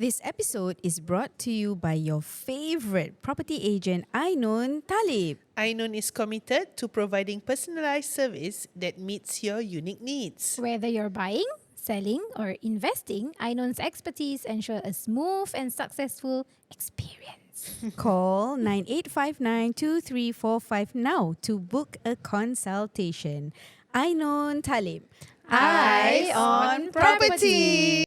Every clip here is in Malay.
This episode is brought to you by your favorite property agent, Ainon Talib. Ainon is committed to providing personalized service that meets your unique needs. Whether you're buying, selling, or investing, Ainon's expertise ensure a smooth and successful experience. Call 9859-2345 now to book a consultation. Ainon Talib. Eye on Property.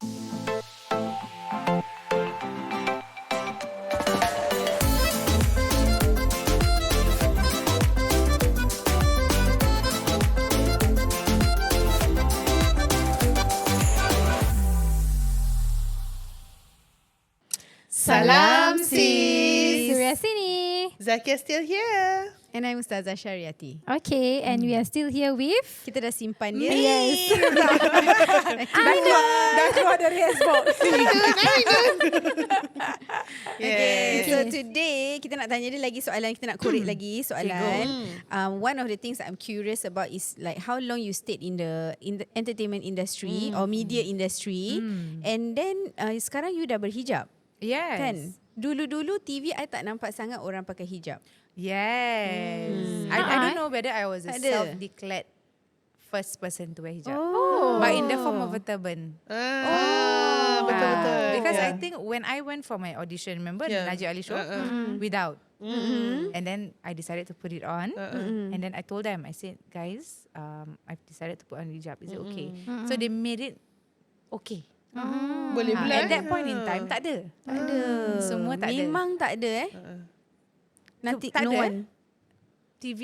Salam sis. Surya sini. Zakia still here. And I'm Ustazah Syariati. Okay, and we are still here with Kita dah simpan dia. Yes. Dah keluar dari Xbox. Yeah. So today kita nak tanya dia lagi soalan, kita nak korek lagi soalan. One of the things I'm curious about is like how long you stayed in the entertainment industry or media industry, and then sekarang you dah berhijab. Yes. Kan? Dulu-dulu TV I tak nampak sangat orang pakai hijab. Yes. I don't know whether I was a Tak ada. self-declared first person to wear hijab. Oh. But in the form of a turban. Betul-betul. Because Yeah. I think when I went for my audition, remember Yeah. the Najib Ali show? Without. And then I decided to put it on. And then I told them, I said, guys, I've decided to put on hijab. Is it okay? So they made it okay. Boleh pula. At that point in time, tak ada. Tak ada. Semua tak ada. Memang tak ada Nanti Tak no ada. one. TV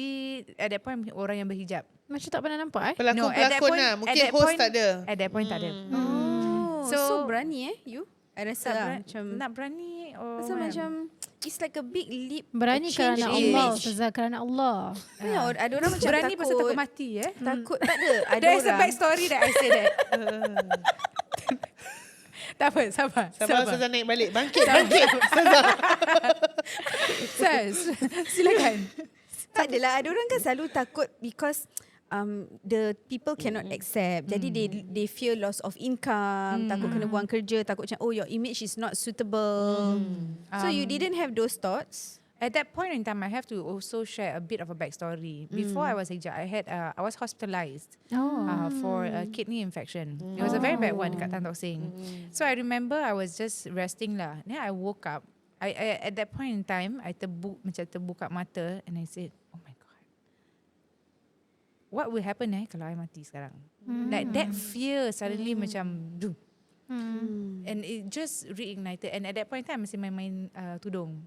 at that point orang yang berhijab. macam tak pernah nampak Pelakon-pelakon lah. Mungkin host tak ada. At that point tak ada. Oh, so So- berani you? I rasa lah, macam nak berani or pasal macam it's like a big leap. Berani a change kerana in Allah, image. Ustazah, kerana Allah. Ya, ada orang macam berani takut. pasal takut mati Takut tak ada. Ada There is a orang. back story that I say that. Tak apa, sabar. Sabar Ustazah naik balik. Bangkit. Ustazah. Sas, silakan. Tak adalah. Ada orang kan selalu takut because the people cannot accept. Jadi they fear loss of income, takut kena buang kerja, takut macam your image is not suitable. So you didn't have those thoughts? At that point in time, I have to also share a bit of a backstory. Before I was hijab, I was hospitalized for a kidney infection. It was a very bad one dekat Tan Tock Seng. So I remember I was just resting lah. Then I woke up. I at that point in time, I terbuka mata and I said, oh my God, what will happen kalau I mati sekarang? Like that fear suddenly macam doom. And it just reignited. And at that point in time, masih main-main tudung.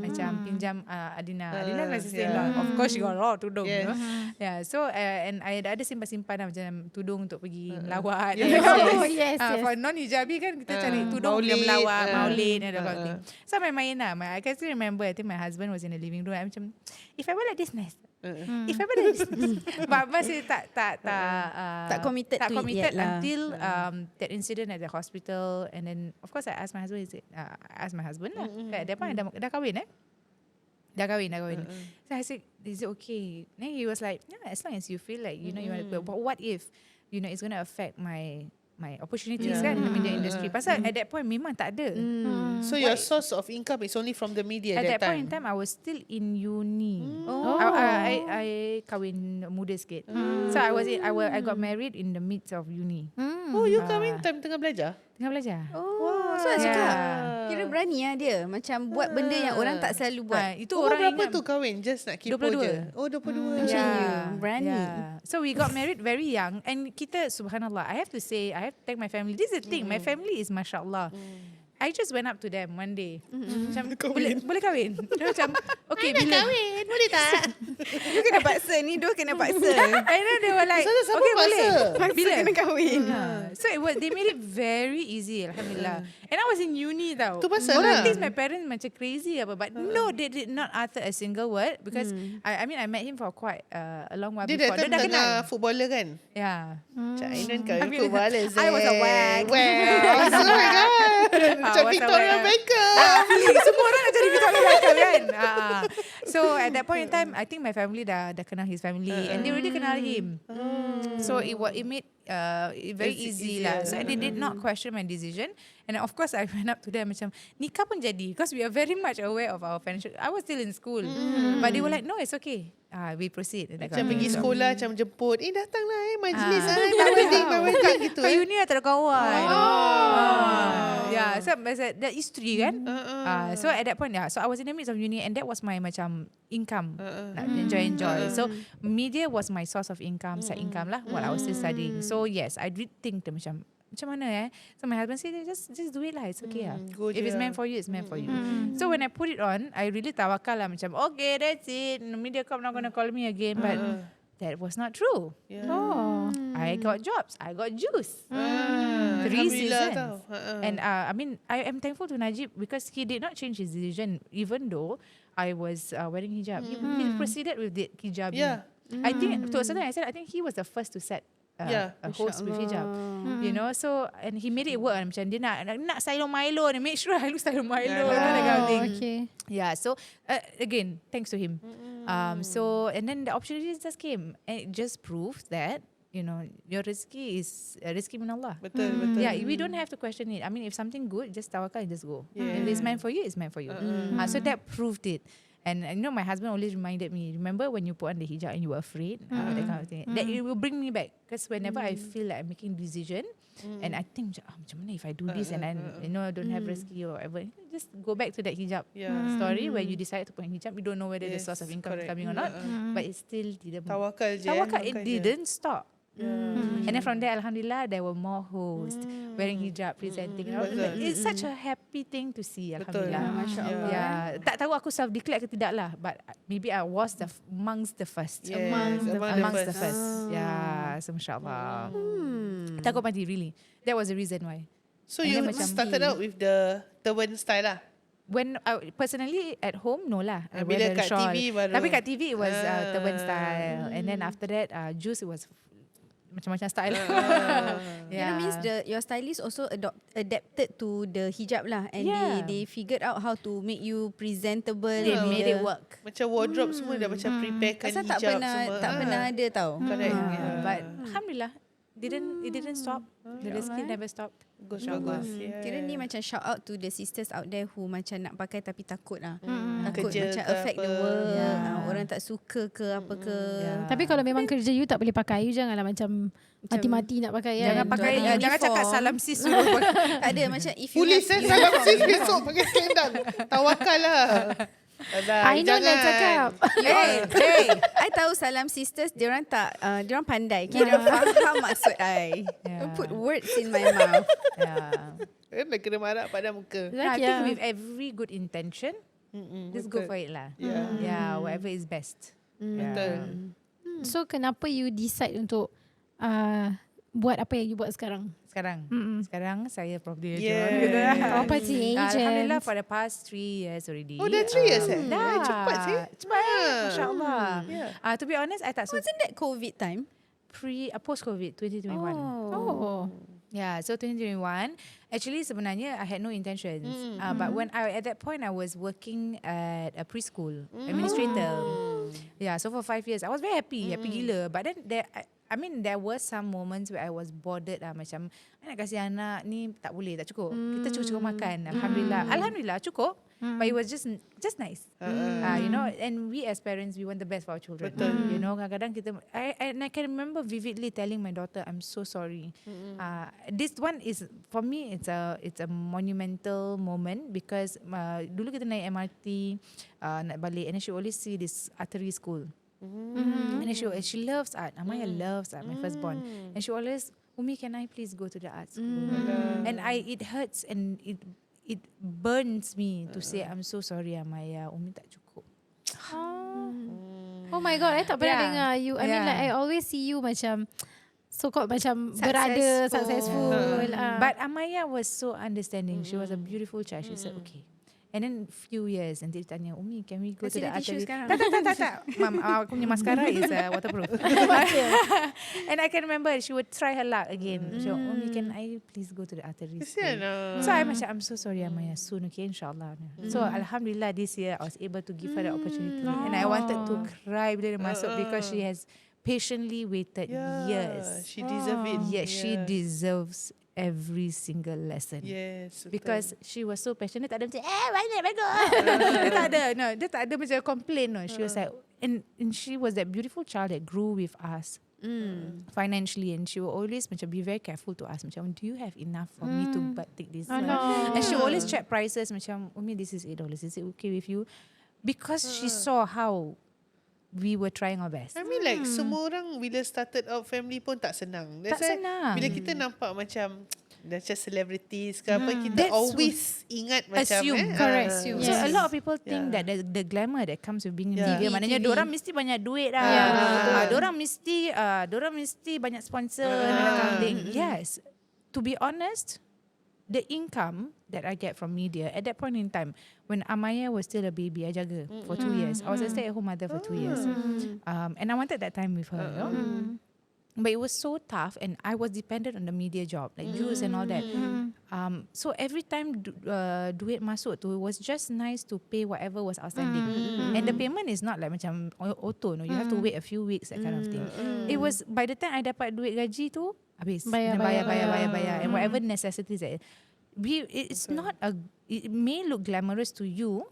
Macam pinjam Adina. Adina my sister-in-law. Of course, she got a lot of tudung. Yes. You know? Yeah, so and I ada simpan-simpan lah, macam tudung untuk pergi melawat. Oh, yes, yes. For non-hijabi kan, kita cari tudung maulid, yang melawat, maulid and that kind of thing. So main-main lah. I can still remember, I think my husband was in the living room. I'm macam, if I were like this, nice. If I were like this, nice. But masih tak committed tak to it committed yet lah. until that incident at the hospital. And then of course I asked my husband, I asked my husband lah. At that point dah kahwin Dah kahwin. So I said, is it okay? Then he was like, yeah, as long as you feel like, you know, you want to, but what if, you know, it's going to affect my opportunities kan in the media industry. Pasal at that point memang tak ada. So your source of income is only from the media At that that time. point in time, I was still in uni. I kahwin muda sikit. So I got married in the midst of uni. Oh, you kahwin time tengah belajar? Tengah belajar. Oh, so I cakap kira berani lah dia. Macam buat benda yang orang tak selalu buat. Itu Umur orang berapa ingat tu kahwin? Just nak kepo 22. je? Oh, 22. Macam you, berani. So we got married very young. And kita, subhanallah, I have to thank my family. This is the thing, my family is mashallah. I just went up to them one day. Macam, boleh kahwin? Dia macam, okay, bila kahwin, boleh tak? You kena paksa. Ni dua kena paksa. And then they were like, Siapa okay, paksa? boleh. Paksa Bila? kena kahwin. So they made it very easy, alhamdulillah. And I was in uni tau. Tu pasal Orang lah. thinks my parents macam crazy apa, but no, they did not utter a single word because I mean I met him for quite a long while Dia before. dah Dia dah kenal. tengah footballer kan? Yeah. Cak Ainon kahwin I mean, footballer. I was a wag. Well, oh my God. Macam was Victoria aware. Beckham. Feeling semua orang nak jadi Victoria Beckham kan. So at that point in time, I think my family dah kenal his family and they already kenal him. So it made it very easy lah. So they did not question my decision. And of course I went up to them macam nikah pun jadi because we are very much aware of our financial. I was still in school, but they were like, no, it's okay. We proceed. Macam pergi sekolah, macam jemput. Datanglah majlis my wedding gitu. Kau uni dah tak ada kawan. Yeah, so that isteri kan. So at that point, so I was in the midst of uni and that was my macam income. Nak enjoy. So media was my source of income, side income lah while I was still studying. So yes, I did think macam mana So my husband said, just do it lah. It's okay lah. If it's meant for you, it's meant for you. So when I put it on, I really tawakal lah. Macam, okay, that's it. MediaCorp not going to call me again. But that was not true. I got jobs. I got juice. 3 seasons. And I mean, I am thankful to Najib because he did not change his decision even though I was wearing hijab. He proceeded with the hijab. I think to a certain extent, I think he was the first to set a host with hijab, you know. So and he made it work. Macam dia nak stylo Milo and make sure I look stylo Milo, that kind of thing. Okay. Yeah. So again, thanks to him. So and then the opportunities just came, and it just proved that your rezeki is rezeki min Allah. Betul. Yeah, we don't have to question it. I mean, if something good, just tawakal and just go. If it's meant for you, it's meant for you. So that proved it. And my husband always reminded me, remember when you put on the hijab and you were afraid, that kind of thing. That it will bring me back. Because whenever I feel like I'm making decision, and I think, macam mana if I do this and then don't have rezeki or whatever, just go back to that hijab story where you decided to put on hijab. You don't know whether the source of income is coming or not, but it still didn't. Tawakal je. It didn't stop. And then from there, alhamdulillah, there were more hosts wearing hijab, presenting. It's such a happy thing to see. Alhamdulillah. Masya-Allah. Yeah. Tak tahu aku self-declare ke tidak lah, but maybe I was amongst the first. Amongst the first. Yeah. So masya-Allah. Takut mati, really. That was the reason why. So you started out with the turban style lah. When personally at home, no lah. I Bila wear the kat shawl. TV baru. Tapi kat TV it was turban style, and then after that juice it was macam-macam style. That means your stylist also adapted to the hijab lah, and they figured out how to make you presentable. They made it work. Macam wardrobe semua dah macam preparekan Pasal hijab semua. tak pernah ada tau. Correct. But alhamdulillah, it didn't stop. The rezeki never stopped. Bagus. Kira ni macam shout out to the sisters out there who macam nak pakai tapi takut lah. Takut Kerja macam ke affect apa. the work. Orang tak suka ke apa ke. Tapi kalau memang kerja you tak boleh pakai, you janganlah macam mati-mati nak pakai. Jangan pakai, jangan cakap salam sis. Tak ada macam if you Polis salam sis besok pakai selendang. Tawakal lah. Ainon dah cakap. Hey, I tahu salam sisters, diorang pandai. Kira faham maksud I. Put words in my mouth. Dah kena marah pada muka. I think with every good intention, just go for it lah. Yeah, whatever is best. Betul. So kenapa you decide untuk buat apa yang you buat sekarang? Sekarang saya property agent. Property agent. Alhamdulillah for the past 3 years already. Oh, dah 3 years Dah. Cepat sih. Cepat Masya-Allah. To be honest, I tak suka. Wasn't that COVID time? Post-COVID 2021. Oh. Yeah, so 2021. Actually, sebenarnya I had no intentions. But when at that point I was working at a preschool administrator. Yeah, so for 5 years I was very happy gila. But then there were some moments where I was bothered lah, macam I nak kasih anak ni tak boleh, tak cukup. Kita cukup makan. Alhamdulillah cukup. But it was just nice. And we as parents, we want the best for our children. Betul. Kadang-kadang kita I can remember vividly telling my daughter, I'm so sorry. This one is for me, it's a monumental moment because dulu kita naik MRT nak balik, and then she always see this artery school. And then she loves art. Amaya loves art, my firstborn. And she always, Umi, can I please go to the art school? And it hurts and it burns me to say, I'm so sorry Amaya, Umi tak cukup. Oh my God, I tak pernah dengar you. I mean, like I always see you macam so-called macam berada, successful. But Amaya was so understanding. She was a beautiful child. She said, okay, And then few years nanti dia tanya, Umi, can we go Kasi to the ada tisu atelier? sekarang. Tak. Mam, aku punya mascara is waterproof. And I can remember she would try her luck again. So, Umi, can I please go to the atelier school? Kesian lah. So I macam, I'm so sorry Amaya, soon, okay, insyaAllah. So Alhamdulillah this year I was able to give her the opportunity. And I wanted to cry bila dia masuk because she has patiently waited years. She deserves it. Yet she deserves every single lesson. Yes. Because she was so passionate. Tak ada macam, banyak bagus. Dia tak ada macam complain. No. She was like, and she was that beautiful child that grew with us financially, and she will always macam be very careful to ask macam, do you have enough for me to take this? And she will always check prices macam, Umi, this is $8. Is it okay with you? Because she saw how we were trying our best. I mean like semua orang bila started out family pun tak senang. That's why senang. Bila kita nampak macam macam celebrities ke apa, kita always ingat macam assume. Correct. So a lot of people think that the glamour that comes with being in media, maknanya TV. diorang mesti banyak duit dah. Diorang mesti banyak sponsor and that kind of thing. Yes. To be honest, the income that I get from media at that point in time, when Amaya was still a baby, I jaga for 2 years. I was a stay-at-home mother for 2 years. And I wanted that time with her. You know? But it was so tough, and I was dependent on the media job, like juice and all that. So every time duit masuk tu, it was just nice to pay whatever was outstanding. And the payment is not like macam auto, no. You have to wait a few weeks, that kind of thing. It was, by the time I dapat duit gaji tu, habis. Bayar. And whatever necessities that it's not it may look glamorous to you,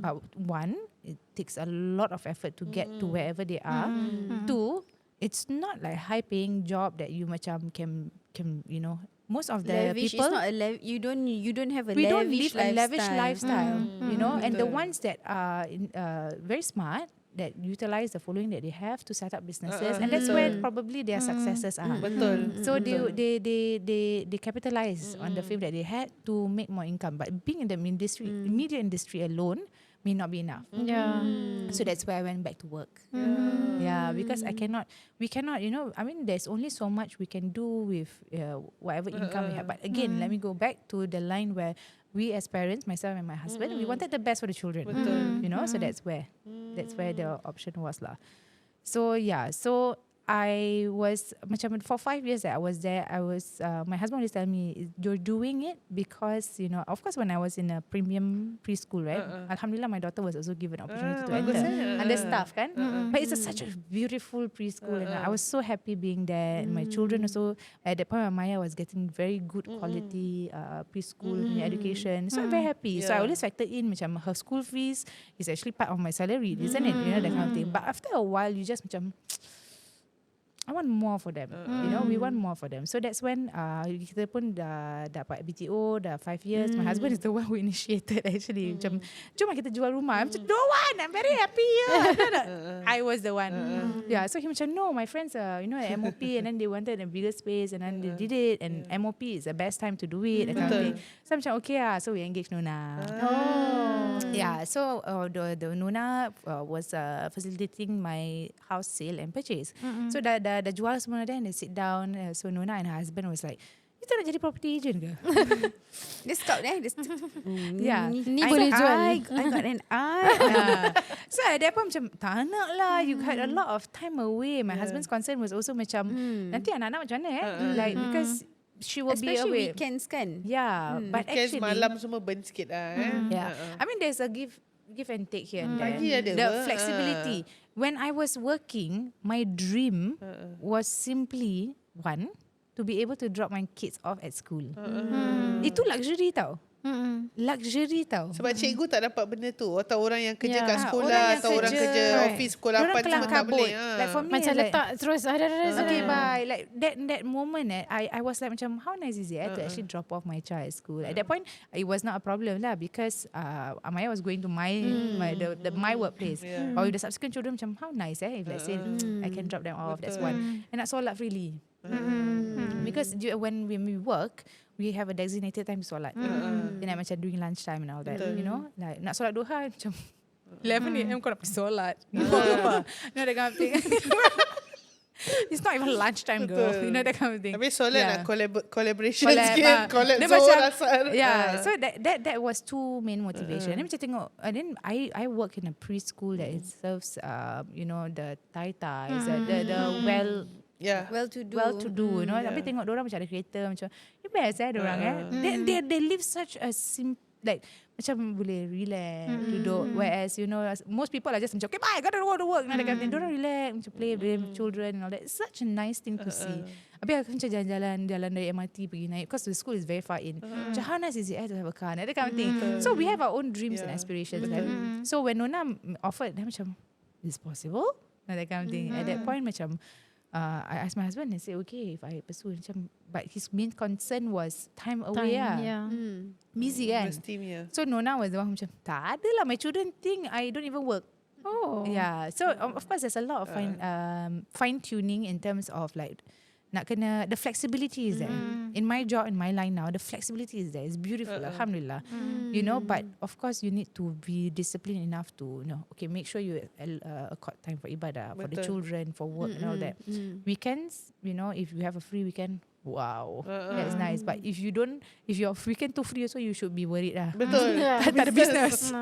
but one, it takes a lot of effort to get to wherever they are. Two, it's not like high paying job that you macam can you know, most of the Lavish people is not you don't have a we lavish don't live lifestyle. a lavish lifestyle, you know. And the ones that are very smart, that utilize the following that they have to set up businesses, and that's where probably their successes are. Betul. So they capitalize on the fame that they had to make more income. But being in the industry, media industry alone may not be enough. So that's where I went back to work. Because we cannot, you know, I mean, there's only so much we can do with whatever income we have. But again, let me go back to the line where we as parents, myself and my husband, we wanted the best for the children. You know, so that's where the option was lah. So so I was macam for 5 years that I was there, I was my husband always tell me, you're doing it because, you know, of course when I was in a premium preschool, right? Alhamdulillah, my daughter was also given opportunity to enter under staff, kan? But it's such a beautiful preschool, and I was so happy being there. And my children also, at that point, Maya was getting very good quality preschool education, so I'm very happy. So I always factor in macam her school fees is actually part of my salary, isn't it? You know, that kind of thing. But after a while, you just macam, I want more for them. You know, we want more for them. So that's when kita pun dah dapat BTO, dah 5 years. My husband is the one who initiated actually. Macam, jom kita jual rumah. Macam, don't want, I'm very happy. I was the one. Yeah, so he macam, no, my friends are, you know, at MOP, and then they wanted a bigger space, and then they did it, and MOP is the best time to do it, that kind of thing. So I'm macam, okay so we engaged Nona. Yeah, so the Nona was facilitating my house sale and purchase. So dah jual semua dah, and they sit down. So Nona and her husband was like, you tak nak jadi property agent ke? Dia scout Yeah. Ni boleh jual. I got an eye. So at that point macam, tak nak lah, you had a lot of time away. My husband's concern was also macam, nanti anak-anak macam mana like because she will be Especially away. weekends kan. Yeah, but Weekends actually malam semua burn sikit lah. I mean, there's a give and take here and there. Pagi ada The apa? flexibility. When I was working, my dream was simply one, to be able to drop my kids off at school. Itu luxury tau. Luxury tau. Sebab cikgu tak dapat benda tu, atau orang yang kerja kat orang sekolah, yang atau orang kerja office pukul 8 semua tak boleh. Like for me, Macam like, letak terus okay, bye. Like that moment, I was like macam, how nice is it to actually drop off my child at school. At that point, it was not a problem lah, because Amaya was going to my workplace. Or with the subsequent children, macam how nice if let's say I can drop them off. That's one. And nak solat freely. Because when we work, we have a designated time to solat. Then like macam during lunchtime and all that. You know, like nak solat duha macam 11 AM kau nak pergi solat. You know that kind of thing. It's not even lunchtime, girl. Betul. You know, that kind of thing. Habis solat nak collaboration Collab, sikit. Collab dia Zohor macam- Asar. So that was two main motivation. Then macam tengok, and then I work in a preschool that it serves you know, the tai-tais, the Yeah. Well to do. well-to-do, you know. Tapi tengok diorang macam ada kereta, macam best diorang They live such a like macam boleh relax, duduk. Whereas, you know, most people are just macam, okay, bye, gotta go to work. That kind of thing. Diorang relax, macam play with children and all that. It's such a nice thing to see. Habis aku macam jalan dari MRT pergi naik, because the school is very far in. Macam how nice is it to have a car, that kind of thing. So we have our own dreams and aspirations. Kan? So when Nona offered, dia macam, is this possible? That kind of thing. At that point macam, I asked my husband and said, okay, if I pursue, macam, but his main concern was time away. Busy kan. So Nona was the one macam, tak ada lah, my children think I don't even work. Yeah. So of course there's a lot of fine tuning in terms of like, nak kena, the flexibility is there. In my job, in my line now, the flexibility is there. It's beautiful, alhamdulillah. You know, but of course you need to be disciplined enough to, you know, okay, make sure you accord time for ibadah, for the children, for work and all that. Weekends, you know, if you have a free weekend, wow, that's nice. But if you don't, if your weekend too free also, you should be worried lah. Betul. Tak ada business.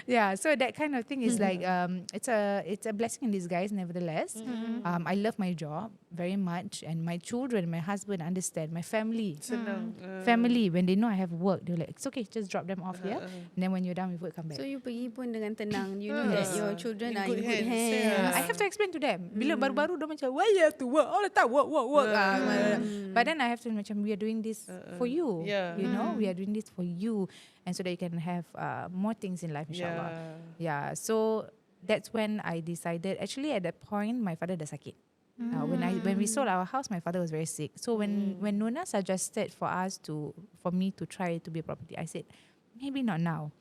Yeah, so that kind of thing is like, it's a blessing in disguise nevertheless. I love my job very much, and my children, my husband understand, my family. Senang. Family, when they know I have work, they're like, it's okay, just drop them off here. And then when you're done with work, come back. So you pergi pun dengan tenang. You know that your children In are in good good hands. hands. I have to explain to them. Bila baru-baru dia macam, why you have to work all the time, work. But then I have to macam, we are doing this for you. You know, we are doing this for you, and so that you can have more things in life, inshallah. Yeah. So that's when I decided. Actually, at that point, my father dah sakit. When we sold our house, my father was very sick. So when Nona suggested for me to try to be a property, I said, maybe not now.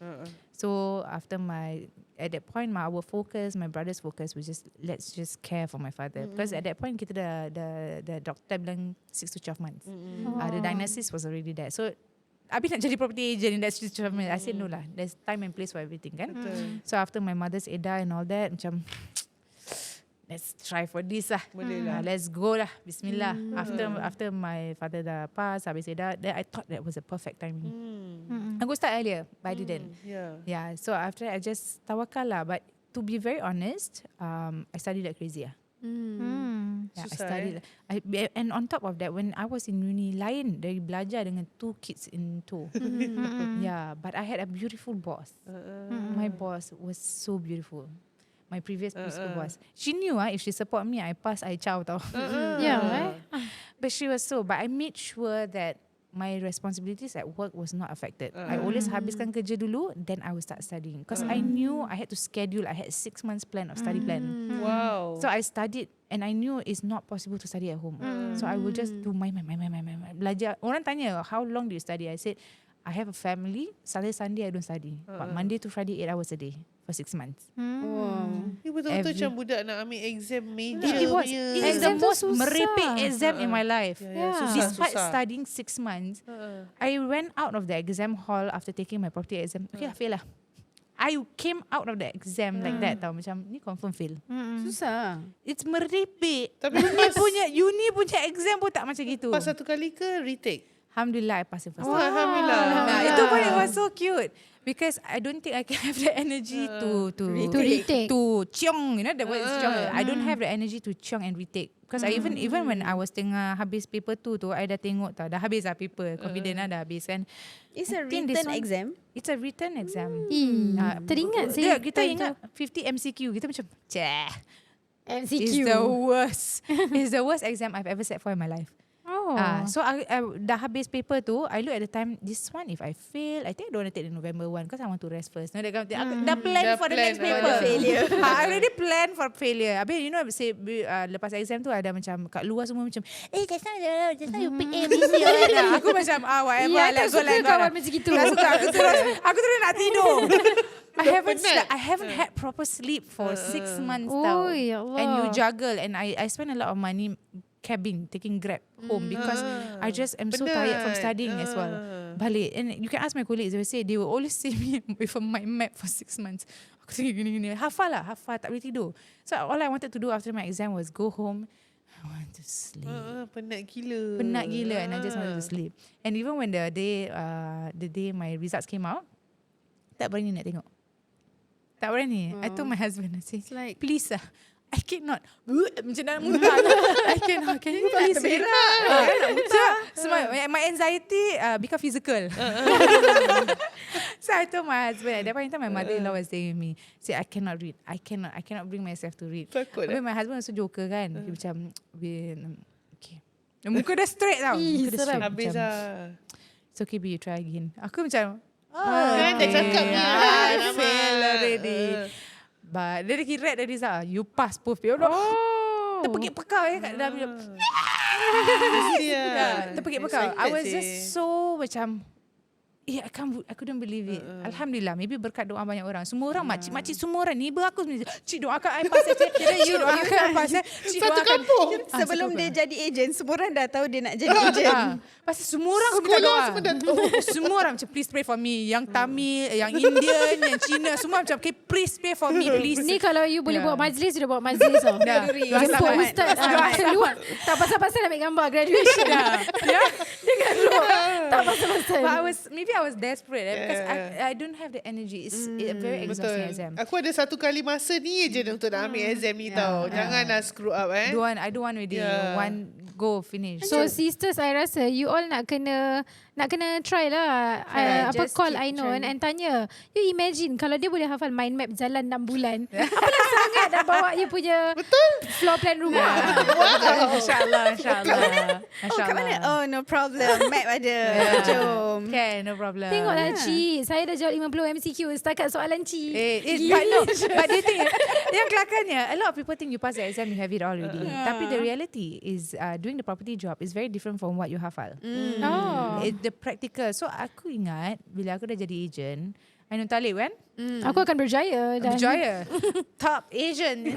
So at that point, our focus, my brother's focus was just, let's just care for my father. Because at that point, kita the doctor bilang 6 to 12 months. The diagnosis was already there. So, Abi nak jadi property agent in that 6 to 12 months. I said, no lah, there's time and place for everything kan. So after my mother's eda and all that, macam, let's try for this lah. Let's go lah. Bismillah. After my father dah pass, habis eda, then I thought that was a perfect timing. I go start earlier, but I didn't. Yeah. So after that, I just tawakal lah. But to be very honest, I studied like crazy lah. Yeah, I studied. And on top of that, when I was in uni, lain dari belajar dengan 2 kids in tow. Yeah, but I had a beautiful boss. My boss was so beautiful. My previous preschool boss. She knew if she support me, I pass, I chow tau. But she was so. But I made sure that my responsibilities at work was not affected. I always habiskan kerja dulu, then I will start studying. Because I knew I had to schedule. I had 6 months plan of study plan. Wow. So I studied, and I knew it's not possible to study at home. So I will just do my belajar. Orang tanya, how long do you study? I said, I have a family. Saturday, Sunday I don't study. But Monday to Friday, 8 hours a day for 6 months. Ni betul-betul macam budak nak ambil exam major It was. punya. It is the most merepek exam in my life. Susah, Despite susah. studying 6 months, I went out of the exam hall after taking my property exam. Okay, fail lah. I came out of the exam like that tau. Macam ni confirm fail. Susah. It's merepek. Tapi uni punya exam pun tak macam gitu. pas satu kali ke retake? Alhamdulillah, I passed it first. Alhamdulillah. Itu pun it was so cute. Because I don't think I can have the energy to retake. to ciong, you know the word is ciong. I don't have the energy to ciong and retake. Because I even when I was tengah habis paper 2 tu, I dah tengok tau, dah habis lah paper, confident dah habis kan. It's a I think this written one- exam. It's a written exam. Teringat Dia, saya kita time ingat 50 MCQ, kita macam ceh. MCQ. It's the worst. It's the worst exam I've ever sat for in my life. So I dah habis paper tu, I look at the time, this one if I fail, I think I don't want to take the November one because I want to rest first. No, that kind of thing. Aku dah plan Dah for the plan next for paper. the failure. I already plan for failure. Habis you know, say, lepas exam tu ada macam kat luar semua macam, just now you pick A, B, C. Aku macam, whatever, Ya, tak let's go, suka let's go. kawan macam gitu. Tak suka. Aku terus nak tidur. I haven't had proper sleep for 6 months tau. Oh, ya Allah. And you juggle, and I spend a lot of money cabbing, taking Grab home because I just am so tired from studying as well. balik. And you can ask my colleagues, they will say, they will always see me with a mind map for 6 months. Aku tengok gini-gini. Hafal, tak boleh tidur. So all I wanted to do after my exam was go home. I want to sleep. Penat gila. And I just wanted to sleep. And even when the day my results came out, tak berani nak tengok. Tak berani. I told my husband, I say, like, please I cannot. Macam nak muntah. I cannot. Can you please? So my anxiety become physical. So I told my husband, at that point in time my mother-in-law was saying with me, say I cannot read. I cannot bring myself to read. Takut. But my husband also joker kan. Dia macam, okay. Muka dah straight tau. Muka dah straight. Habis macam, lah. it's okay, B, you try again. Aku macam, Kan dah cakap ni. I fail already. But dia kira dari Zah, you pass both. Terpekik pekau kat dalam. Terpekik pekau. I was just so macam, I couldn't believe it. Alhamdulillah, maybe berkat doa banyak orang. Semua orang, makcik semua orang, neighbor aku cik doakan I pass. Cik doakan I pass. Satu kampung. Sebelum dia jadi agent, semua orang dah tahu dia nak jadi agent. Pasal semua orang aku minta doa. Semua orang macam please pray for me. Yang Tamil, yang Indian, yang Cina, semua macam okay, please pray for me please. Ni kalau you boleh buat majlis, you dah buat majlis tau. Jemput ustaz keluar. Tak pasal-pasal ambil gambar graduation. Dengan luar. Tak pasal-pasal. But maybe I was desperate because I don't have the energy. It's a very exhausting exam. Aku ada satu kali masa ni je untuk nak ambil exam ni tau. Janganlah screw up I don't want already. One go finish. So sisters, I rasa you all nak kena try lah. Call Ainon and tanya. You imagine kalau dia boleh hafal mind map jalan 6 bulan. Apalah sangat dah bawa you punya floor plan rumah. InsyaAllah. Kat mana? Oh, no problem. Map ada. Jom. Okay, no problem. Tengoklah Ci, saya dah jawab 50 MCQ setakat soalan Ci. But the thing, yang kelakarnya, a lot of people think you pass the exam, you have it all already. Tapi the reality is doing the property job is very different from what you hafal. The practical. So aku ingat bila aku dah jadi agent, Ainon Talib kan? Aku akan berjaya. Top agent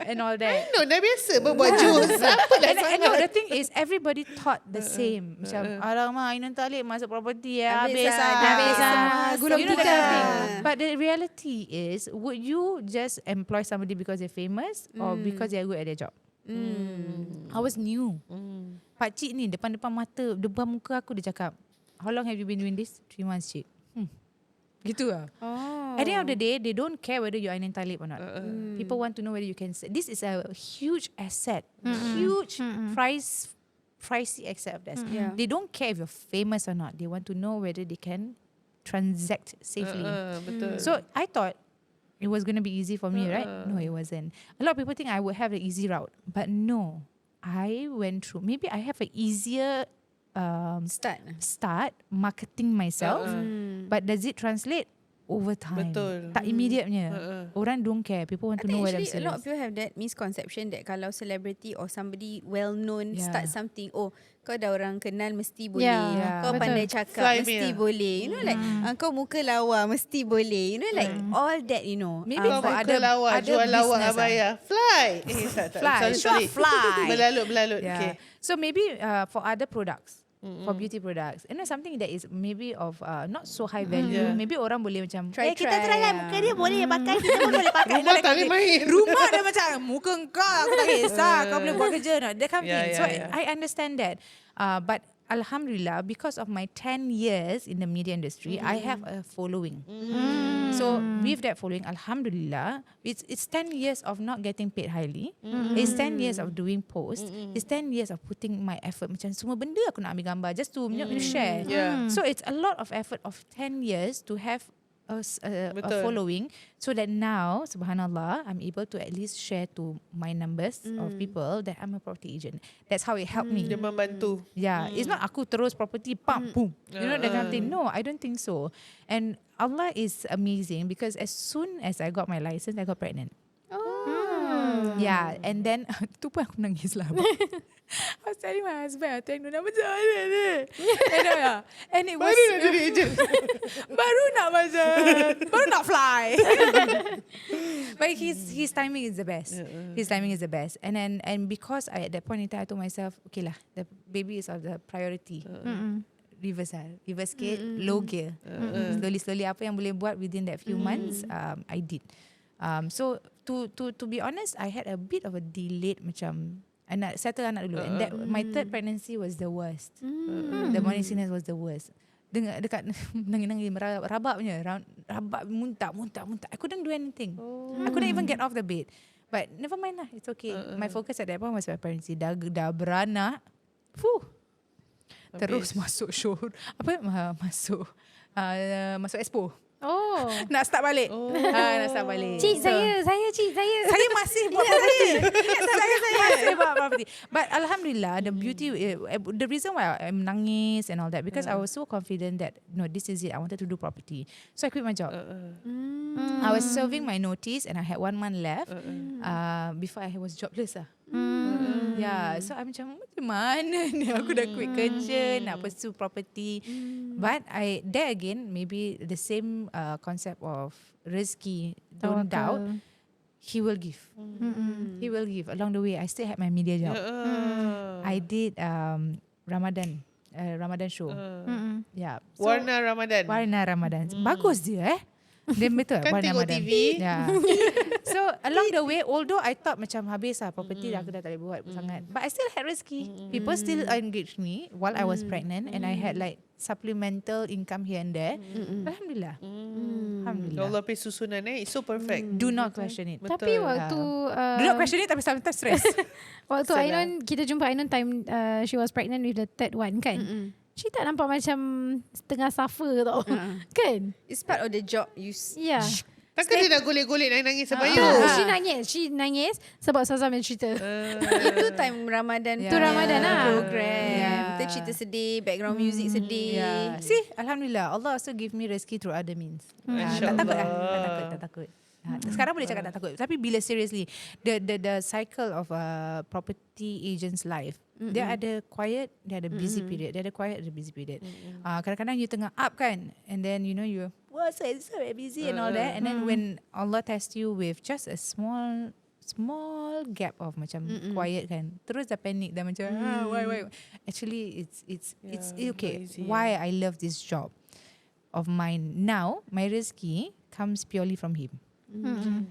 and all that. No, dah biasa berbuat jus. And no, the thing is everybody thought the same. Macam alamak Ainon Talib masuk property habis lah. Gulung You know that tiga. kind of thing. But the reality is, would you just employ somebody because they're famous or because they're good at their job? I was new. Pakcik ni depan mata, depan muka aku dia cakap, how long have you been doing this? 3 months, cik. Gitu lah. At the end of the day, they don't care whether you're Ainon Talib or not. People want to know whether you can. This is a huge asset, huge pricey asset of theirs. They don't care if you're famous or not. They want to know whether they can transact safely. Betul. So I thought it was going to be easy for me, right? No, it wasn't. A lot of people think I would have the easy route, but no. I went through. Maybe I have an easier start marketing myself, but does it translate over time? Betul. Tak immediatenya. Orang don't care. People want to know whether I'm Actually, a lot of serious. people have that misconception that kalau celebrity or somebody well known start something, kau dah orang kenal mesti boleh. Kau betul. pandai cakap Fly mesti me. boleh. You know like kau muka lawa mesti boleh. You know like all that, you know. Maybe Kau for muka other lawak, jual lawak business, abaya. Fly. Tak. Fly. Sorry. Fly. Belalut. Yeah. Okay. So maybe for other products, for beauty products, and something that is maybe of not so high value. Maybe orang boleh macam kita try lah, muka dia boleh pakai, kita pun boleh pakai. Rumah tak boleh main. Rumah dah macam muka kau, aku tak kisah, kau boleh buat kerja. That kind of thing. So yeah. I understand that. But Alhamdulillah, because of my 10 years in the media industry, I have a following. So with that following, Alhamdulillah, it's 10 years of not getting paid highly. It's 10 years of doing posts. It's 10 years of putting my effort. Macam semua benda aku nak ambil gambar just to share. Yeah. So it's a lot of effort of 10 years to have a following, so that now, subhanallah, I'm able to at least share to my numbers of people that I'm a property agent. That's how it helped me. Dia membantu. Yeah, it's not aku terus property, pam, boom. You know that kind of thing. No, I don't think so. And Allah is amazing because as soon as I got my license, I got pregnant. Yeah, and then tu pun aku nangis lah. I was telling my husband, I think macam mana ni? And it was Baru nak jadi agent. baru nak fly. But his timing is the best. His timing is the best. And because at that point in time I told myself, okay lah, the baby is of the priority. reverse sikit, low gear. Slowly apa yang boleh buat within that few months, I did. So to be honest, I had a bit of a delayed macam settle anak dulu. And that my third pregnancy was the worst. The morning sickness was the worst. Dekat nangis-nangis rabak punya, rabak muntah. I couldn't do anything. I couldn't even get off the bed. But never mind lah, it's okay. My focus at that point was my pregnancy. Dah beranak. Terus masuk show. Masuk expo. Nak start balik. Nak start balik. Cik, saya. Saya masih buat property. Saya masih buat property. But Alhamdulillah, the beauty, the reason why I'm nangis and all that, because I was so confident that, no, this is it. I wanted to do property. So I quit my job. I was serving my notice and I had 1 month left before I was jobless lah. Yeah, so I'm macam mana ni aku dah quit kerja nak pursue property. But there again, maybe the same concept of rezeki, don't doubt, he will give. He will give along the way. I still had my media job. I did Ramadan show. Yeah. So, Warna Ramadan. Bagus dia Dia betul kan tengok Ramadan. TV. Yeah. So along the way, although I thought macam habis lah property dah, aku dah tak boleh buat sangat, but I still had rezeki. People still engaged me while I was pregnant, and I had like supplemental income here and there. Alhamdulillah. Alhamdulillah. Allah pay susunan it's so perfect. Do not question it. Betul. Tapi waktu Do not question it, tapi sometimes stress. waktu Ainon, kita jumpa Ainon time she was pregnant with the third one kan. She tak nampak macam setengah suffer tau. Kan? It's part of the job. Yeah. Takkan dia dah golek-golek nangis sebayang. She nangis sebab Sazam yang cerita. Itu time Ramadan. Tu Ramadan lah. Program. Kita cerita sedih, background music sedih. Yeah. See, Alhamdulillah, Allah also give me rezeki through other means. Tak takut lah. Tak takut. Sekarang boleh cakap tak takut. Tapi bila seriously, the cycle of a property agent's life, dia ada quiet, dia ada busy period. Dia ada quiet, ada busy period. Kadang-kadang you tengah up kan, and then you know you, so very busy and all that. And then when Allah tests you with just a small gap of macam quiet kan, terus dah panic, dah macam why? Actually, it's okay. Easy, why I love this job of mine now? My rezeki comes purely from him.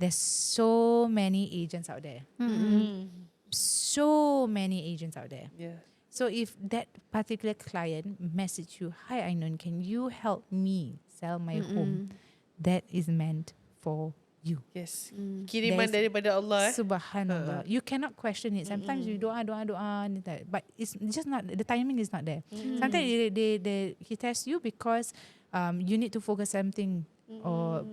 There's so many agents out there. So many agents out there. Yeah. So if that particular client message you, "Hi Ainon, can you help me sell my home?" That is meant for you. Yes. Kiriman daripada Allah. Subhanallah. You cannot question it. Sometimes you doa, but it's just not, the timing is not there. Sometimes he tests you because you need to focus something or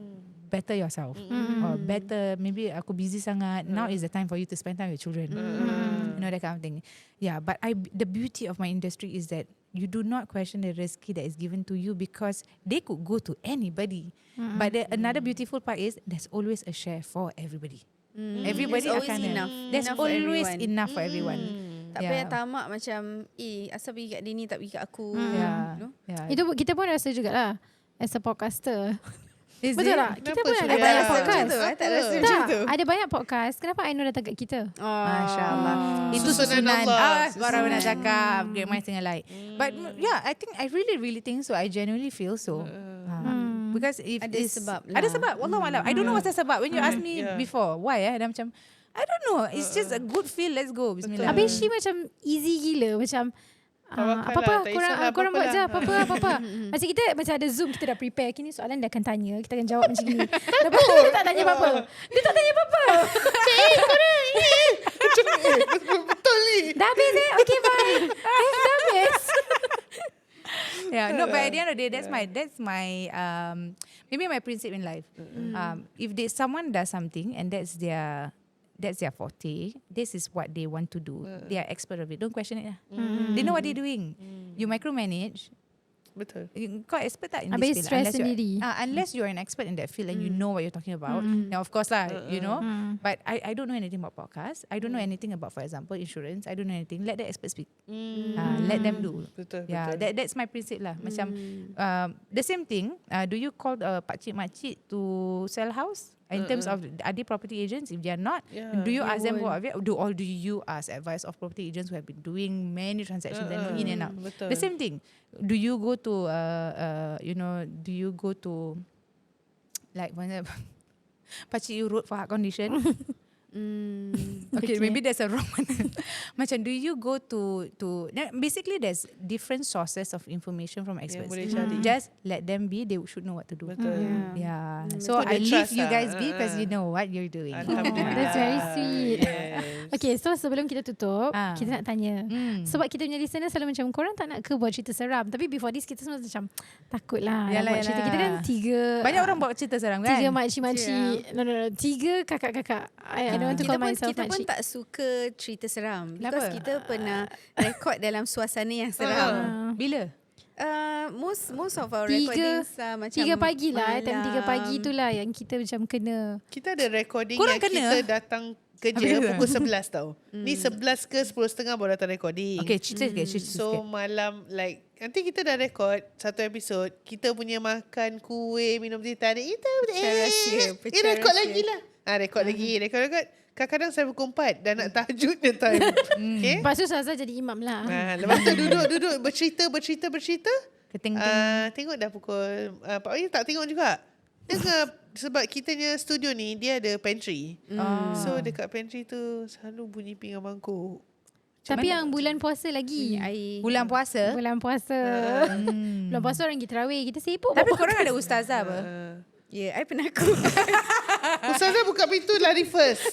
better yourself, or better, maybe aku busy sangat, now is the time for you to spend time with children, you know, that kind of thing. Yeah, but the beauty of my industry is that you do not question the rezeki that is given to you, because they could go to anybody. But another beautiful part is there's always a share for everybody. Everybody There's always akan enough. There's Enough for always everyone. enough for everyone. Tak payah tamak macam asal pergi kat dia ni tak pergi kat aku. Yeah. You know? Yeah. Itu kita pun rasa jugalah as a podcaster. Is Betul it? tak? Kita Kenapa pun ada sudah banyak rasa podcast. macam tu? Tak rasa macam tu. Ada banyak podcast. Kenapa Ainon datang kat kita? Masya-Allah. Itu Susunan susunan Allah. Baru nak cakap Great minds think alike. But yeah, I think I really think so. I genuinely feel so. Because if Ada it's, sebab lah. Ada sebab. Wallahualam. I don't know what's the sebab. When you ask me Yeah. before, why dah macam, I don't know. It's just a good feel. Let's go. Bismillah. Habis she macam easy gila. Macam Tawakkal apa-apa lah, tak kisahlah korang buat je apa-apa apa-apa. Macam kita macam ada Zoom, kita dah prepare. Kini soalan dia akan tanya, kita akan jawab macam gini. Lepas tu dia tak tanya apa-apa. Dia tak tanya apa-apa. Betul ni. Dah habis Okay bye. Dah habis. Yeah, no, but at the end of the day, that's my maybe my principle in life. If someone does something and that's their forte, this is what they want to do. They are expert of it. Don't question it lah. They know what they're doing. You micromanage. Betul. Kau expert tak in Habis this field? stress sendiri. Unless you're an expert in that field and you know what you're talking about. Now, of course lah, you know. But I don't know anything about podcasts. I don't know anything about, for example, insurance. I don't know anything. Let the experts speak. Let them do. Betul. Yeah, betul. that's my principle lah. Macam the same thing. Do you call pakcik makcik to sell house? In terms of, are they property agents? If they are not, do you ask them what? Do you ask advice of property agents who have been doing many transactions and know in and out? Betul. The same thing. Do you go to do you go to like Pakcik you road for heart condition? Okay, maybe there's a wrong one. Macam, do you go to basically there's different sources of information from experts. boleh cari. Just let them be, they should know what to do. Betul. Yeah. So Betul, I they leave trust you lah. guys be because you know what you're doing. Alhamdulillah. That's very sweet. Yes. Okay, so sebelum kita tutup, kita nak tanya. Sebab kita punya listener selalu macam, korang tak nak ke buat cerita seram? Tapi before this, kita semua macam, takut lah nak buat cerita. Kita kan 3. Banyak orang bawa cerita seram kan? 3 makcik-makcik. No. 3 kakak-kakak. I don't want to call myself Kita pun makcik. tak suka cerita seram. Kenapa? Because kita pernah record dalam suasana yang seram. Bila? Most of our 3 recordings macam 3 pagi lah. Time 3 malam. pagi tu lah yang kita macam kena. Kita ada recording Korang yang kena? kita datang kerja Habis pukul 11 tau. Ni 11 ke 10.30 baru datang recording. Okay, cerita sikit. So malam like nanti kita dah record satu episod, kita punya makan kuih, minum teh tarik, kita record lagi lah. Record lagi. Kadang-kadang saya pukul 4 dan nak tahajud dia time. Okay. Lepas tu Saza jadi imam lah. Lepas tu duduk bercerita. Keting-ting. Tengok dah pukul 4 pagi tak tengok juga. Dengar sebab kitanya studio ni dia ada pantry. So dekat pantry tu selalu bunyi pinggan mangkuk. Tapi yang bulan puasa lagi. Bulan puasa. Bulan puasa. Bulan puasa orang kita tarawih. Kita sibuk. Tapi korang ada ustazah apa? Ya, I penakut. Ustazah buka pintu lari first.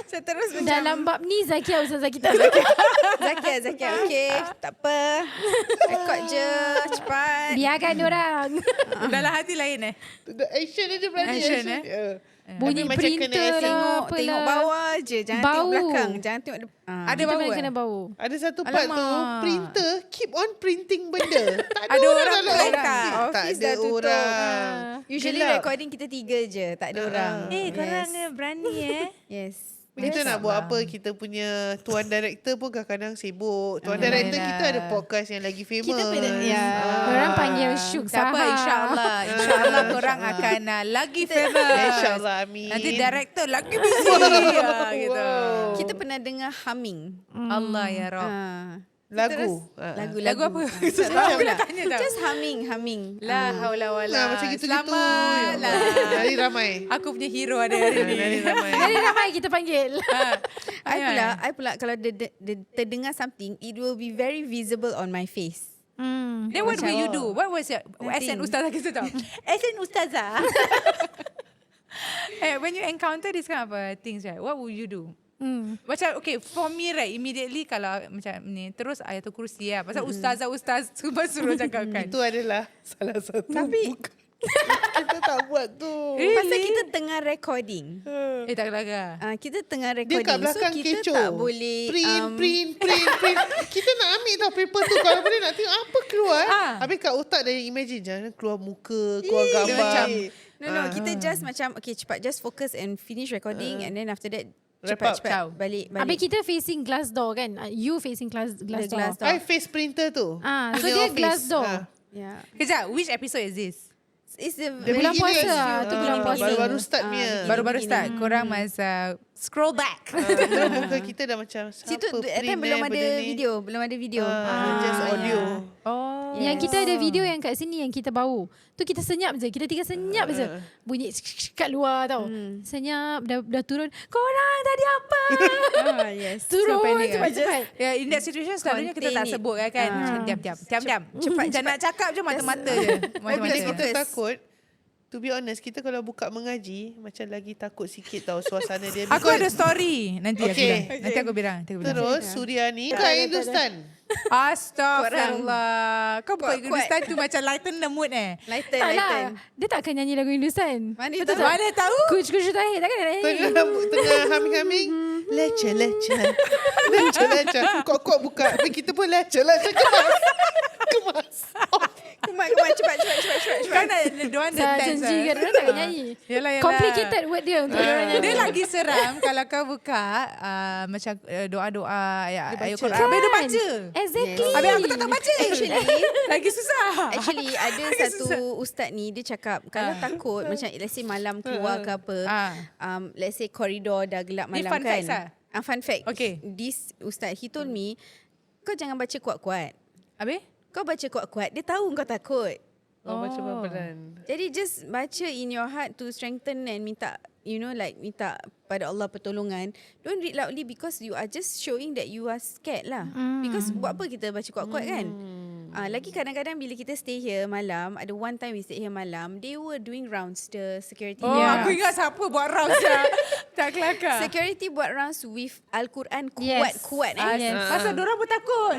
Saya terus macam Dalam bab ni Zakia ustazah kita. Zakia. Okay, tak apa. Record je, cepat. Biarkan orang. Dalam hati lain Action dia berani. Action, Bunyi Tapi macam kena printer lah. Tengok bawah je. Jangan Bau. tengok belakang. Jangan tengok depan. Ada Kita bau mana kan? kena bau. Ada satu part tu printer keep on printing benda. Tak Ada orang dalam keluar. office. Tak Office ada dah tutup. orang. Usually Gelap. recording kita 3 je. Tak ada orang. Korang berani Yes. Kita nak buat apa, kita punya tuan director pun kadang-kadang sibuk. Tuan director Yalah. kita ada podcast yang lagi famous. Kita Orang panggil Syuk Tak apa, Sahar. InsyaAllah korang akan lagi famous. InsyaAllah, amin. Nanti director lagi busy. Gitu. Kita pernah dengar humming. Allah ya Rob. Lagu. Lagu apa? Aku nak tanya tau. Just humming. La haula wala. Macam gitu-gitu. Selamat lah. Nari ramai. Aku punya hero ada hari ni. Nari ramai. Dari ramai kita panggil. I pula kalau terdengar something, it will be very visible on my face. Then what will you do? What was your as an ustazah kita tahu? As an ustazah. When you encounter this kind of things, right? What will you do? Macam okay, for me right, immediately kalau macam ni terus ayatul kursi lah. Pasal ustazah semua suruh cakap kan. Itu adalah salah satu. Tapi kita tak buat tu. pasal kita tengah recording. Tak kelakar. Kita tengah Dia recording. kat belakang so kita kecoh. tak boleh Print. Kita nak ambil tau paper tu. Kalau boleh nak tengok apa keluar. Habis kat otak dah imagine. Jangan keluar muka, keluar gambar. No, kita just macam okay, cepat just focus and finish recording and then after that Wrap cepat up. balik. Habis kita facing glass door kan. You facing glass glass door. door. I face printer tu. So Punya dia office. glass door. Yeah. Kejap, which episode is this? It's the Bulan puasa lah. Tu bulan puasa. Baru-baru start punya. Baru-baru start. Korang masa scroll back. Terus muka kita dah macam Situ siapa at time belum ada video. Just audio. Yang kita ada video yang kat sini yang kita bau. Tu kita senyap je. Kita 3 senyap je. Bunyi kat luar tau. Senyap dah turun. Korang tadi apa? Yes. Turun panic cepat-cepat. Yeah, in that situation selalunya kita tak Contain it. sebut kan. Diam. Cepat. Macam nak cakap je mata-mata je. Bila kita Fokus. takut, to be honest, kita kalau buka mengaji, macam lagi takut sikit tau suasana dia. Aku ada story. Nanti aku Okay. bilang. Nanti aku bilang. Terus Suria ni kat Hindustan. Astagfirullah. Kau buka Hindustan tu macam lighten the mood Lighten. Tak lah. Dia takkan nyanyi lagu Hindustan. Mana Betul tahu? tak? Mana tahu? Kuch-kuch tahir. Takkan nak nyanyi. Tengah haming-haming. Leceh. Kok buka. Tapi kita pun leceh. Kemas. Come on, cepat. Kan diorang the tense. Janji kan dia tak nyanyi. Yalah. Complicated word dia untuk orang nyanyi. Dia lagi seram kalau kau buka macam doa-doa ayat Quran. Kan? Habis dia baca. Exactly. Habis aku tak tahu baca. Actually, Lagi susah. Actually ada satu ustaz ni dia cakap kalau takut macam let's say malam keluar ke apa, let's say koridor dah gelap Ni malam fun kan. facts Fun fact. Okay. This ustaz he told me kau jangan baca kuat-kuat. Habis? Kau baca kuat-kuat dia tahu kau takut. Baca pelan-pelan. Jadi just baca in your heart to strengthen and minta minta pada Allah pertolongan. Don't read loudly because you are just showing that you are scared lah. Because buat apa kita baca kuat-kuat kan? Lagi kadang-kadang bila kita stay here malam, ada one time we stay here malam, they were doing rounds, the security. Aku ingat siapa buat rounds lah. Tak kelakar. Security buat rounds with Al-Quran Yes. kuat-kuat. Yes. Pasal diorang pun takut.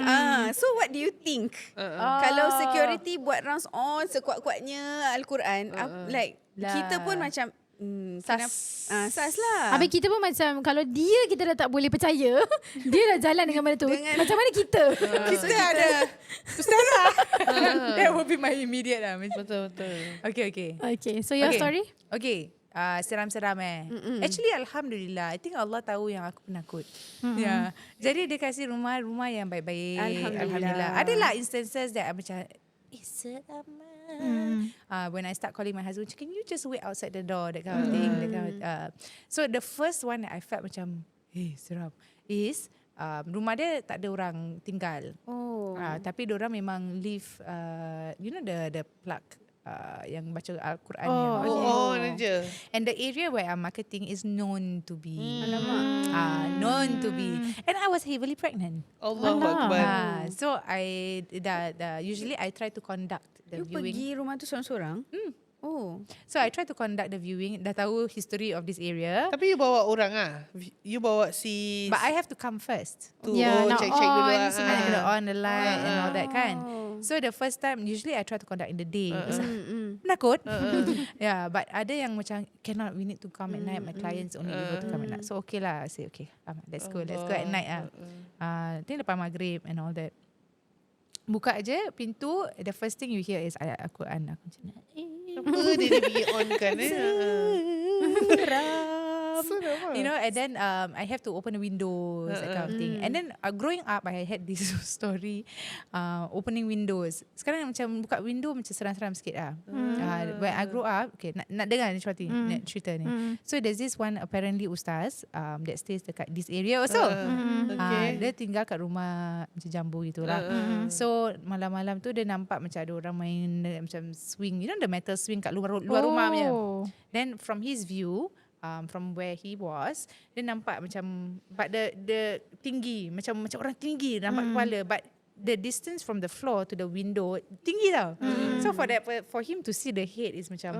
So what do you think? Kalau security buat rounds on sekuat-kuatnya Al-Quran, like kita pun macam sas lah. Habis kita pun macam kalau kita dah tak boleh percaya, dia dah jalan dengan mana tu. Macam mana kita? Kita ada Ustazah. That would be my immediate lah. Betul. Okay. Okay, so your story? Okay. Seram-seram Actually Alhamdulillah, I think Allah tahu yang aku penakut. Yeah. Jadi dia kasih rumah yang baik-baik. Alhamdulillah. Adalah instances that macam seram. When I start calling my husband, can you just wait outside the door, that kind of thing. So the first one that I felt macam seram is rumah dia tak ada orang tinggal. Tapi diorang memang live the plug yang baca Al-Quran je. And the area where I'm marketing is known to be known to be, and I was heavily pregnant. Allahu Akbar. So I usually I try to conduct the You viewing. pergi rumah tu seorang-seorang? So I try to conduct the viewing. Dah tahu history of this area. Tapi you bawa orang You bawa si But I have to come first. tu nak check dulu on, I kena on the light and all that kan. So the first time usually I try to conduct in the day. Penakut. Yeah, but ada yang macam cannot, we need to come at night. My clients only able to come at night. So okay lah. I say okay, let's go at night I think lepas maghrib and all that. Buka je pintu, the first thing you hear is ayat Al-Quran. Aku macam apa dia pergi on kan you know, and then I have to open the windows, that kind of thing. And then growing up, I had this story opening windows. Sekarang macam buka window macam seram-seram sikit lah. When I grow up, okay, nak dengar ni cerita ni. So there's this one apparently ustaz that stays dekat this area also. Dia tinggal kat rumah macam jambu gitulah. So malam-malam tu dia nampak macam ada orang main macam swing, you know, the metal swing kat luar rumah punya. Then from his view, from where he was, dia nampak macam, but the tinggi, macam orang tinggi nampak kepala, but the distance from the floor to the window tinggi tau. So for him to see the head is macam